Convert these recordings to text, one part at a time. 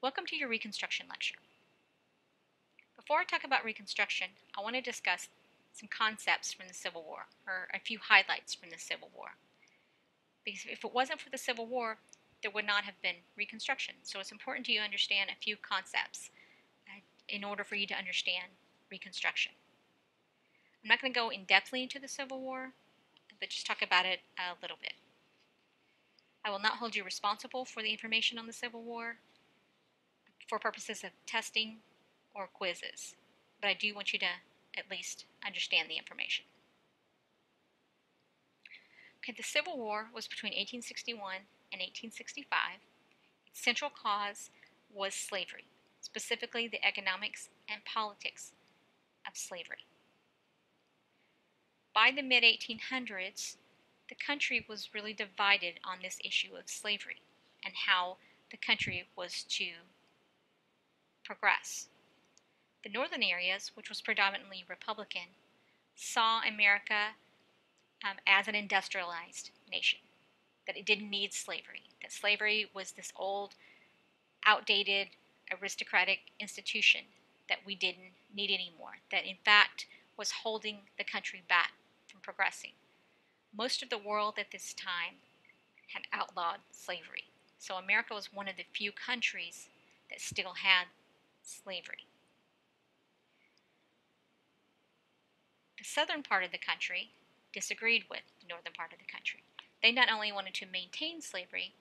Welcome to your Reconstruction lecture. Before I talk about Reconstruction, I want to discuss some concepts from the Civil War, or a few highlights from the Civil War. Because if it wasn't for the Civil War, there would not have been Reconstruction. So it's important to you understand a few concepts in order for you to understand Reconstruction. I'm not going to go in-depthly into the Civil War, but just talk about it a little bit. I will not hold you responsible for the information on the Civil War for purposes of testing or quizzes, but I do want you to at least understand the information. Okay, the Civil War was between 1861 and 1865. Its central cause was slavery, specifically the economics and politics of slavery. By the mid-1800s, the country was really divided on this issue of slavery and how the country was to progress. The northern areas, which was predominantly Republican, saw America as an industrialized nation, that it didn't need slavery, that slavery was this old, outdated, aristocratic institution that we didn't need anymore, that in fact was holding the country back from progressing. Most of the world at this time had outlawed slavery, so America was one of the few countries that still had slavery. The southern part of the country disagreed with the northern part of the country. They not only wanted to maintain slavery,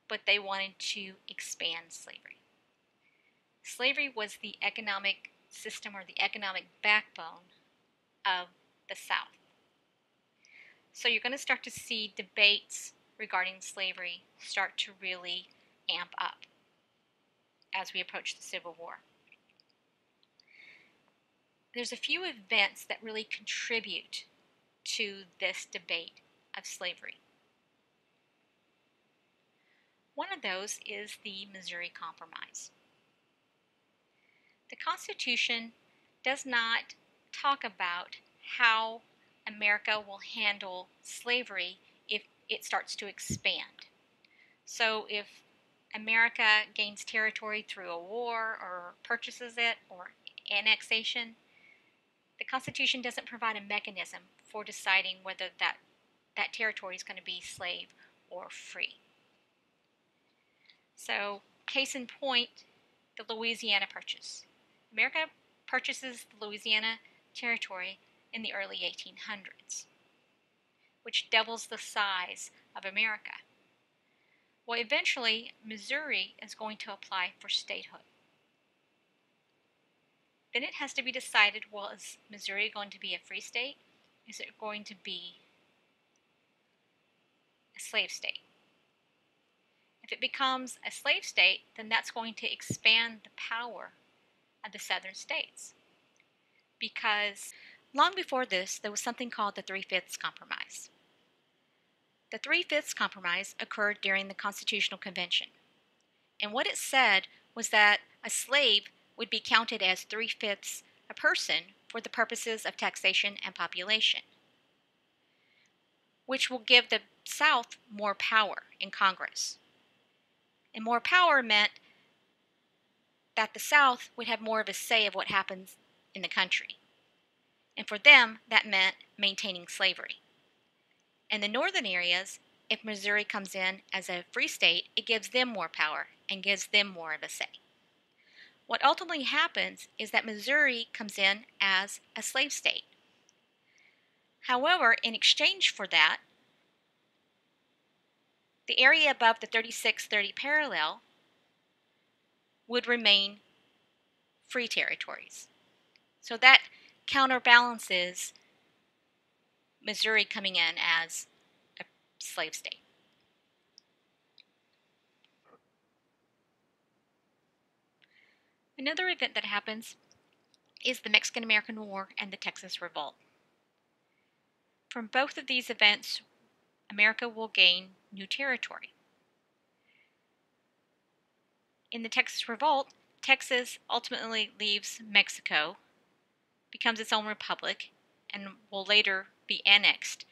but they wanted to expand slavery. Slavery was the economic system or the economic backbone of the South. So you're going to start to see debates regarding slavery start to really amp up as we approach the Civil War. There's a few events that really contribute to this debate of slavery. One of those is the Missouri Compromise. The Constitution does not talk about how America will handle slavery if it starts to expand. So if America gains territory through a war or purchases it or annexation, the Constitution doesn't provide a mechanism for deciding whether that territory is going to be slave or free. So, case in point, the Louisiana Purchase. America purchases the Louisiana Territory in the early 1800s, which doubles the size of America. Well, eventually, Missouri is going to apply for statehood. Then it has to be decided, well, is Missouri going to be a free state? Is it going to be a slave state? If it becomes a slave state, then that's going to expand the power of the southern states. Because long before this, there was something called the Three-Fifths Compromise. The Three-Fifths Compromise occurred during the Constitutional Convention. And what it said was that a slave would be counted as 3/5 a person for the purposes of taxation and population, which will give the South more power in Congress. And more power meant that the South would have more of a say of what happens in the country. And for them, that meant maintaining slavery. In the northern areas, if Missouri comes in as a free state, it gives them more power and gives them more of a say. What ultimately happens is that Missouri comes in as a slave state. However, in exchange for that, the area above the 3630 parallel would remain free territories. So that counterbalances Missouri coming in as a slave state. Another event that happens is the Mexican-American War and the Texas Revolt. From both of these events, America will gain new territory. In the Texas Revolt, Texas ultimately leaves Mexico, becomes its own republic, and will later be annexed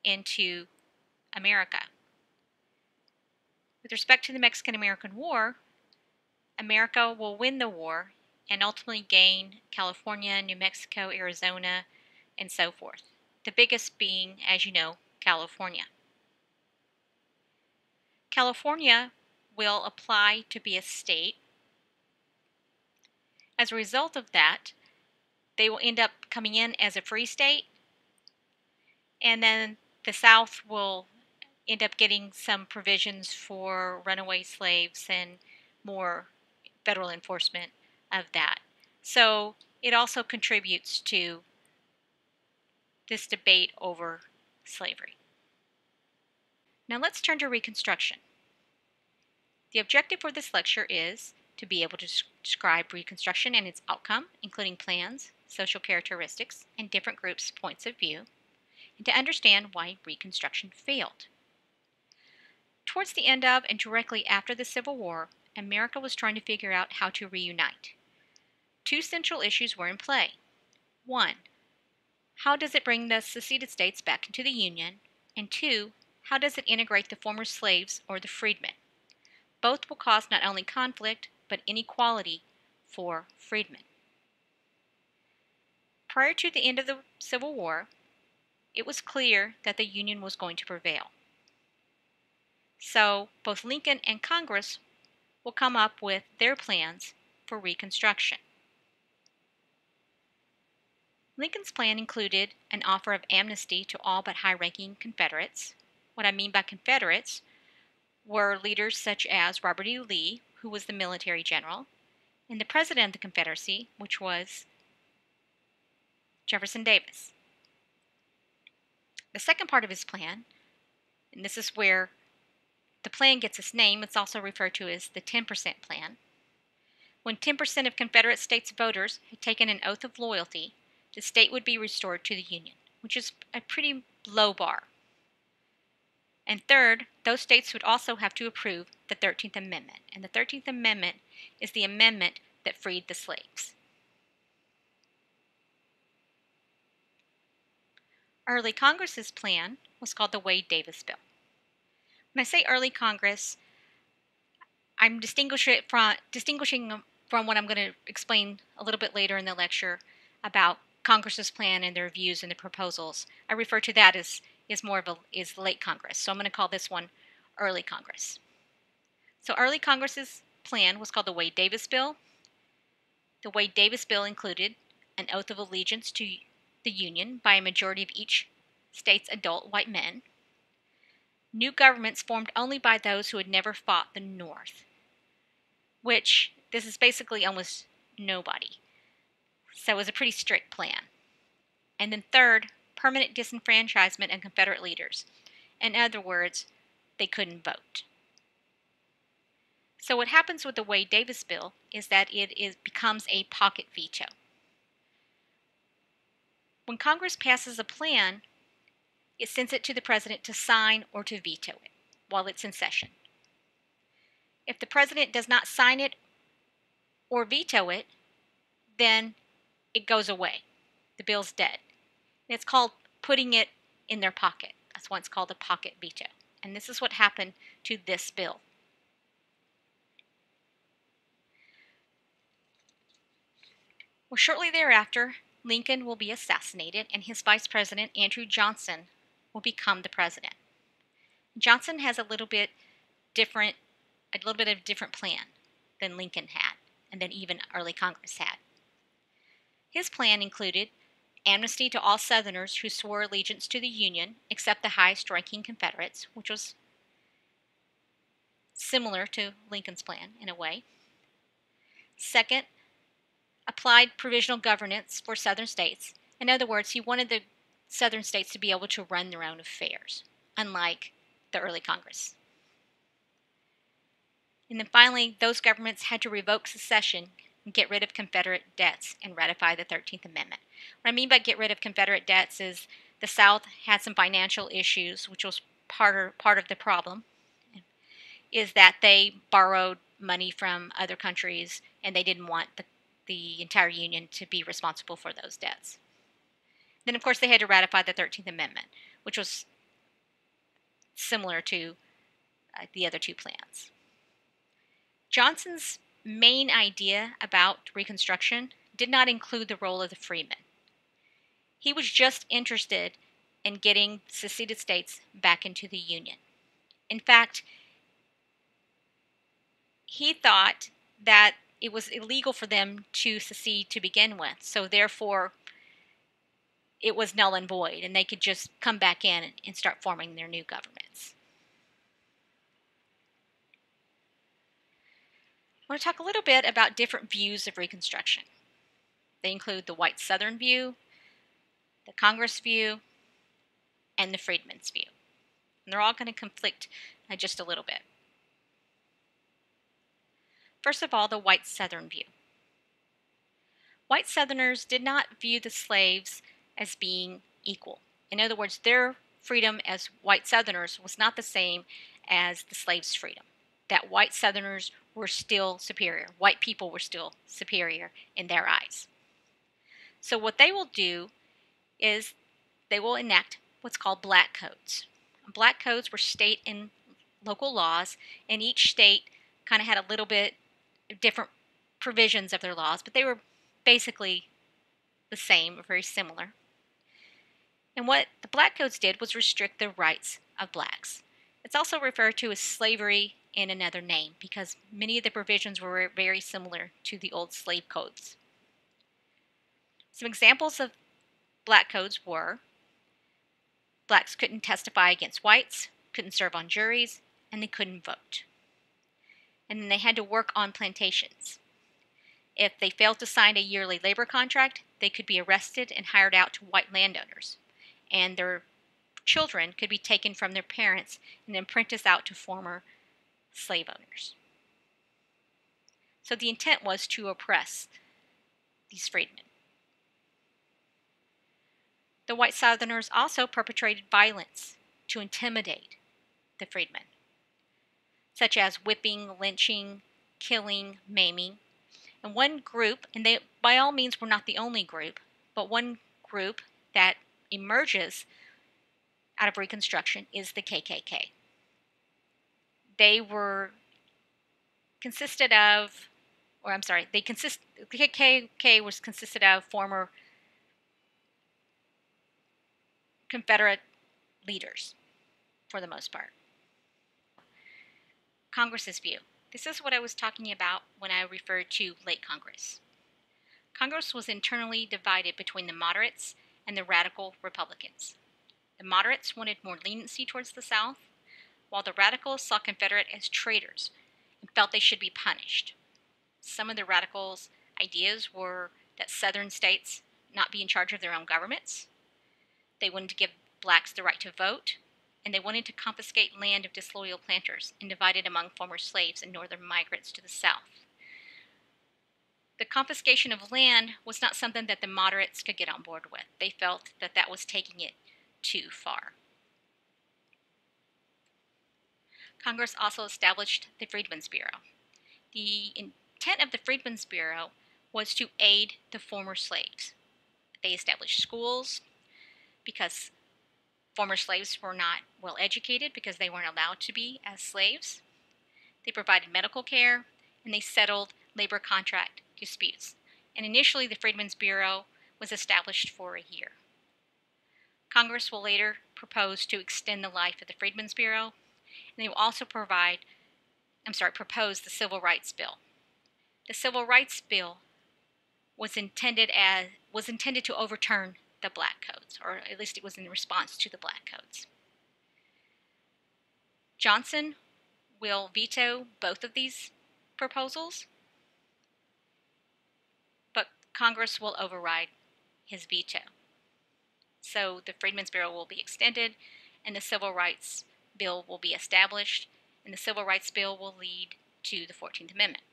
into America. With respect to the Mexican-American War, America will win the war and ultimately gain California, New Mexico, Arizona, and so forth. The biggest being, as you know, California. California will apply to be a state. As a result of that, they will end up coming in as a free state, and then the South will end up getting some provisions for runaway slaves and more federal enforcement of that. So it also contributes to this debate over slavery. Now let's turn to Reconstruction. The objective for this lecture is to be able to describe Reconstruction and its outcome, including plans, social characteristics, and different groups' points of view, and to understand why Reconstruction failed. Towards the end of and directly after the Civil War, America was trying to figure out how to reunite. Two central issues were in play. One, how does it bring the seceded states back into the Union? And two, how does it integrate the former slaves or the freedmen? Both will cause not only conflict, but inequality for freedmen. Prior to the end of the Civil War, it was clear that the Union was going to prevail. So both Lincoln and Congress will come up with their plans for Reconstruction. Lincoln's plan included an offer of amnesty to all but high-ranking Confederates. What I mean by Confederates were leaders such as Robert E. Lee, who was the military general, and the President of the Confederacy, which was Jefferson Davis. The second part of his plan, and this is where the plan gets its name, it's also referred to as the 10% plan. When 10% of Confederate States voters had taken an oath of loyalty, the state would be restored to the Union, which is a pretty low bar. And third, those states would also have to approve the 13th Amendment. And the 13th Amendment is the amendment that freed the slaves. Early Congress's plan was called the Wade-Davis Bill. When I say early Congress, I'm distinguishing from what I'm going to explain a little bit later in the lecture about Congress's plan and their views and the proposals. I refer to that as late Congress. So I'm going to call this one early Congress. So early Congress's plan was called the Wade-Davis Bill. The Wade-Davis Bill included an oath of allegiance to the Union by a majority of each state's adult white men. New governments formed only by those who had never fought the North, which this is basically almost nobody. So it was a pretty strict plan. And then third, permanent disenfranchisement of Confederate leaders. In other words, they couldn't vote. So what happens with the Wade-Davis Bill is that it becomes a pocket veto. When Congress passes a plan, it sends it to the president to sign or to veto it while it's in session. If the president does not sign it or veto it, then it goes away. The bill's dead. And it's called putting it in their pocket. That's why it's called a pocket veto. And this is what happened to this bill. Well, shortly thereafter, Lincoln will be assassinated and his vice president, Andrew Johnson, will become the president. Johnson has a little bit of a different plan than Lincoln had and than even early Congress had. His plan included amnesty to all Southerners who swore allegiance to the Union except the highest-ranking Confederates, which was similar to Lincoln's plan in a way. Second, applied provisional governance for Southern states. In other words, he wanted the Southern states to be able to run their own affairs, unlike the early Congress. And then finally, those governments had to revoke secession and get rid of Confederate debts and ratify the 13th Amendment. What I mean by get rid of Confederate debts is the South had some financial issues, which was part of the problem, is that they borrowed money from other countries and they didn't want the entire Union to be responsible for those debts. Then, of course, they had to ratify the 13th Amendment, which was similar to the other two plans. Johnson's main idea about Reconstruction did not include the role of the freedmen. He was just interested in getting seceded states back into the Union. In fact, he thought that it was illegal for them to secede to begin with, so therefore it was null and void, and they could just come back in and start forming their new governments. I want to talk a little bit about different views of Reconstruction. They include the white Southern view, the Congress view, and the freedmen's view. And they're all going to conflict just a little bit. First of all, the white Southern view. White Southerners did not view the slaves as being equal. In other words, their freedom as white Southerners was not the same as the slaves' freedom. That white Southerners were still superior. White people were still superior in their eyes. So what they will do is they will enact what's called black codes. Black codes were state and local laws, and each state kind of had a little bit different provisions of their laws, but they were basically the same or very similar. And what the black codes did was restrict the rights of blacks. It's also referred to as slavery in another name because many of the provisions were very similar to the old slave codes. Some examples of black codes were blacks couldn't testify against whites, couldn't serve on juries, and they couldn't vote. And then they had to work on plantations. If they failed to sign a yearly labor contract, they could be arrested and hired out to white landowners, and their children could be taken from their parents and apprenticed out to former slave owners. So the intent was to oppress these freedmen. The white Southerners also perpetrated violence to intimidate the freedmen, such as whipping, lynching, killing, maiming. And one group, and they by all means were not the only group, but one group that emerges out of Reconstruction is the KKK. They were consisted of, or I'm sorry, the KKK was consisted of former Confederate leaders for the most part. Congress's view. This is what I was talking about when I referred to late Congress. Congress was internally divided between the moderates and the radical Republicans. The moderates wanted more leniency towards the South, while the radicals saw Confederate as traitors and felt they should be punished. Some of the radicals' ideas were that Southern states not be in charge of their own governments. They wanted to give blacks the right to vote, and they wanted to confiscate land of disloyal planters and divide it among former slaves and northern migrants to the South. The confiscation of land was not something that the moderates could get on board with. They felt that that was taking it too far. Congress also established the Freedmen's Bureau. The intent of the Freedmen's Bureau was to aid the former slaves. They established schools because former slaves were not well educated because they weren't allowed to be as slaves. They provided medical care, and they settled labor contract disputes. And initially, the Freedmen's Bureau was established for a year. Congress will later propose to extend the life of the Freedmen's Bureau, and they will also propose the Civil Rights Bill. The Civil Rights Bill was intended to overturn the Black Codes, or at least it was in response to the Black Codes. Johnson will veto both of these proposals, but Congress will override his veto. So the Freedmen's Bureau will be extended, and the Civil Rights Bill will be established, and the Civil Rights Bill will lead to the 14th Amendment.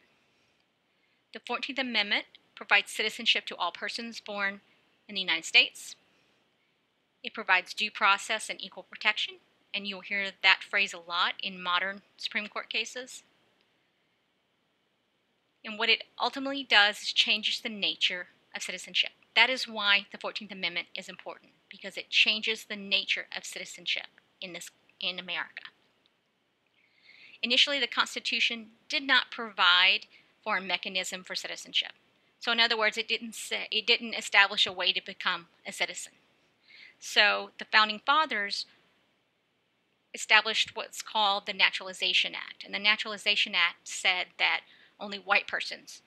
The 14th Amendment provides citizenship to all persons born in the United States. It provides due process and equal protection, and you'll hear that phrase a lot in modern Supreme Court cases. And what it ultimately does is changes the nature of citizenship. That is why the 14th Amendment is important, because it changes the nature of citizenship in America. Initially, the Constitution did not provide for a mechanism for citizenship. So in other words, it didn't establish a way to become a citizen. So the Founding Fathers established what's called the Naturalization Act. And the Naturalization Act said that only white persons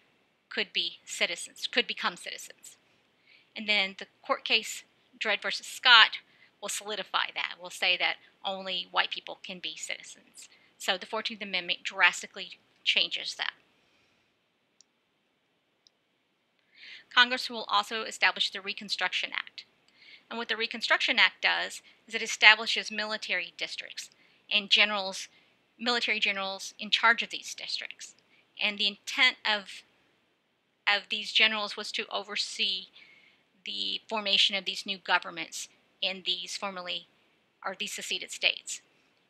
could become citizens. And then the court case Dred versus Scott will solidify that. Will say that only white people can be citizens. So the 14th Amendment drastically changes that. Congress will also establish the Reconstruction Act. And what the Reconstruction Act does is it establishes military districts and military generals in charge of these districts. And the intent of these generals was to oversee the formation of these new governments in these these seceded states.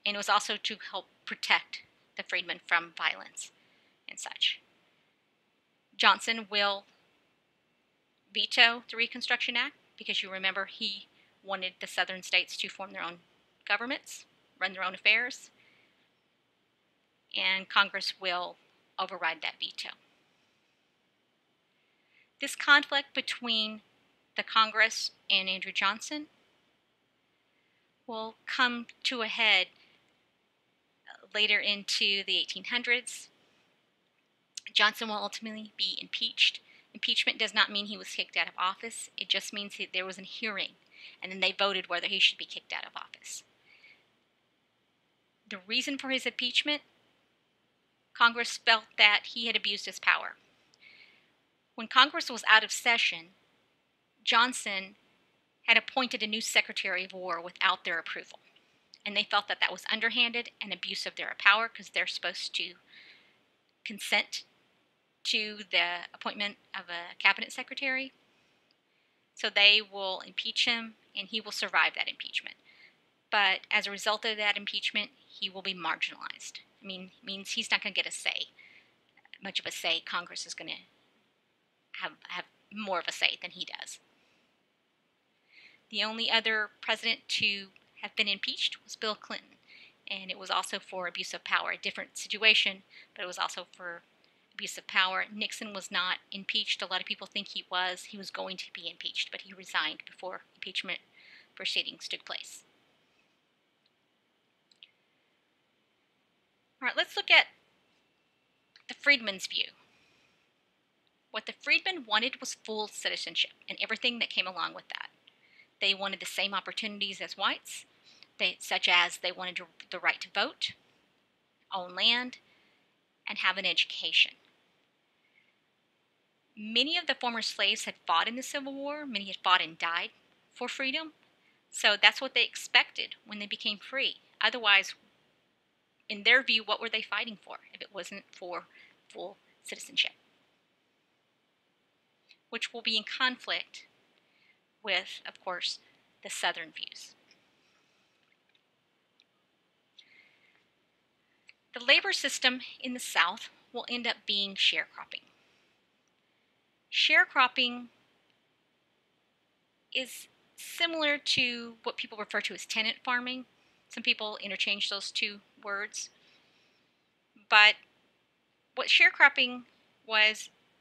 And it was also to help protect the freedmen from violence and such. Johnson will veto the Reconstruction Act because you remember he wanted the southern states to form their own governments, run their own affairs, and Congress will override that veto. This conflict between the Congress and Andrew Johnson will come to a head later into the 1800s. Johnson will ultimately be impeached. Impeachment does not mean he was kicked out of office. It just means there was a hearing, and then they voted whether he should be kicked out of office. The reason for his impeachment, Congress felt that he had abused his power. When Congress was out of session, Johnson had appointed a new Secretary of War without their approval. And they felt that that was underhanded and abuse of their power because they're supposed to consent to the appointment of a cabinet secretary. So they will impeach him, and he will survive that impeachment. But as a result of that impeachment, he will be marginalized. I mean, it means he's not going to get a say, much of a say. Congress is going to have more of a say than he does. The only other president to have been impeached was Bill Clinton, and it was also for abuse of power. A different situation, but it was also for abuse of power. Nixon was not impeached. A lot of people think he was. He was going to be impeached, but he resigned before impeachment proceedings took place. All right, let's look at the freedmen's view. What the freedmen wanted was full citizenship and everything that came along with that. They wanted the same opportunities as whites, such as they wanted the right to vote, own land, and have an education. Many of the former slaves had fought in the Civil War. Many had fought and died for freedom. So that's what they expected when they became free. Otherwise, in their view, what were they fighting for if it wasn't for full citizenship? Which will be in conflict with, of course, the Southern views. The labor system in the South will end up being sharecropping. Sharecropping is similar to what people refer to as tenant farming. Some people interchange those two words. But what sharecropping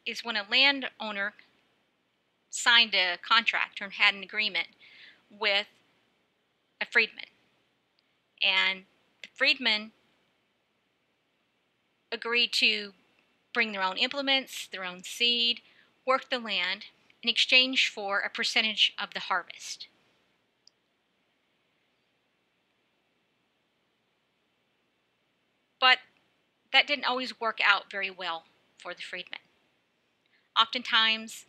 is when a landowner signed a contract or had an agreement with a freedman. And the freedmen agreed to bring their own implements, their own seed, work the land in exchange for a percentage of the harvest. But that didn't always work out very well for the freedmen. Oftentimes,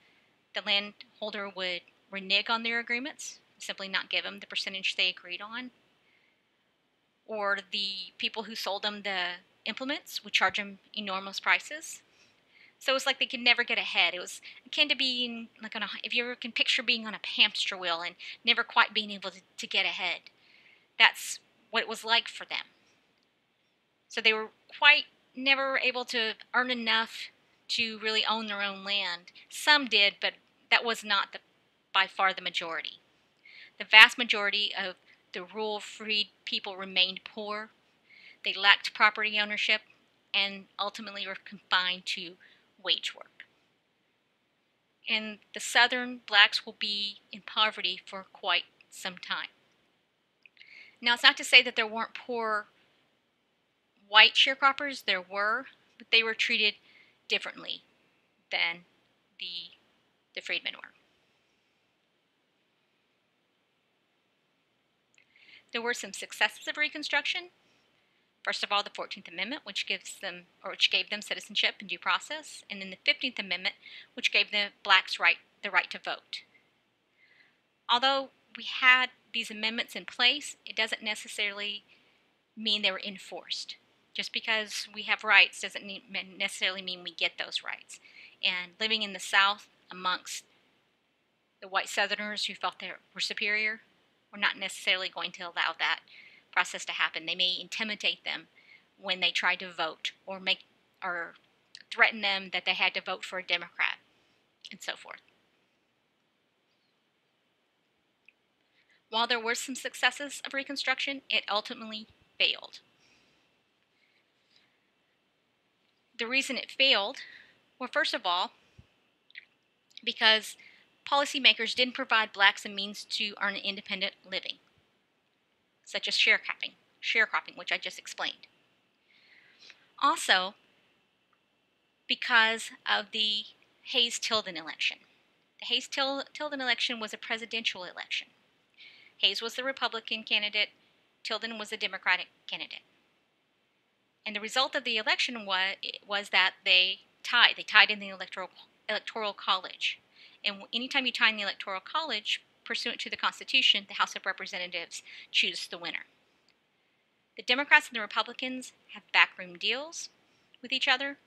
the landholder would renege on their agreements, simply not give them the percentage they agreed on. Or the people who sold them the implements would charge them enormous prices. So it was like they could never get ahead. It was akin to being like if you ever can picture being on a hamster wheel and never quite being able to get ahead. That's what it was like for them. So they were quite never able to earn enough to really own their own land. Some did, but that was not by far the majority. The vast majority of the rural freed people remained poor. They lacked property ownership and ultimately were confined to wage work. And the Southern blacks will be in poverty for quite some time. Now, it's not to say that there weren't poor white sharecroppers. There were, but they were treated differently than the freedmen were. There were some successes of Reconstruction. First of all, the 14th Amendment, which gave them citizenship and due process, and then the 15th Amendment, which gave the blacks the right to vote. Although we had these amendments in place, it doesn't necessarily mean they were enforced. Just because we have rights doesn't necessarily mean we get those rights. And living in the South amongst the white Southerners who felt they were superior, we're not necessarily going to allow that process to happen. They may intimidate them when they try to vote, or threaten them that they had to vote for a Democrat, and so forth. While there were some successes of Reconstruction, it ultimately failed. The reason it failed, well, first of all, because policymakers didn't provide blacks a means to earn an independent living, such as sharecropping, which I just explained. Also, because of the Hayes-Tilden election. The Hayes-Tilden election was a presidential election. Hayes was the Republican candidate, Tilden was the Democratic candidate. And the result of the election was that they tied. They tied in the electoral college. And anytime you tie in the electoral college, pursuant to the Constitution, the House of Representatives choose the winner. The Democrats and the Republicans have backroom deals with each other.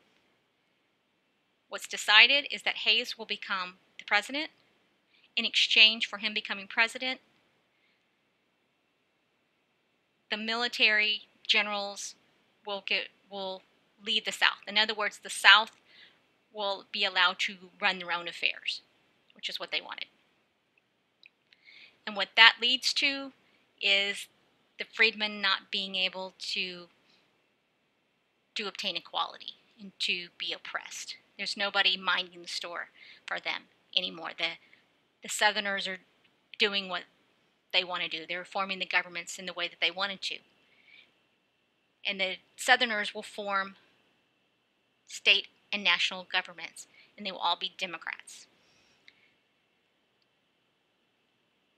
What's decided is that Hayes will become the president. In exchange for him becoming president, the military generals will lead the South. In other words, the South will be allowed to run their own affairs, which is what they wanted. And what that leads to is the freedmen not being able to obtain equality and to be oppressed. There's nobody minding the store for them anymore. The Southerners are doing what they want to do. They're forming the governments in the way that they wanted to. And the Southerners will form state and national governments, and they will all be Democrats.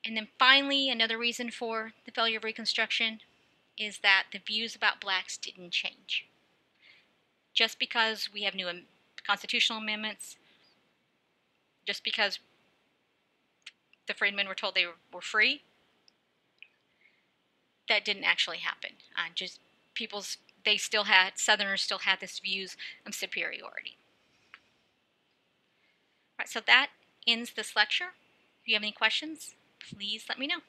And then finally, another reason for the failure of Reconstruction is that the views about blacks didn't change. Just because we have new constitutional amendments, just because the freedmen were told they were free, that didn't actually happen. Southerners still had this views of superiority. All right, so that ends this lecture. If you have any questions, please let me know.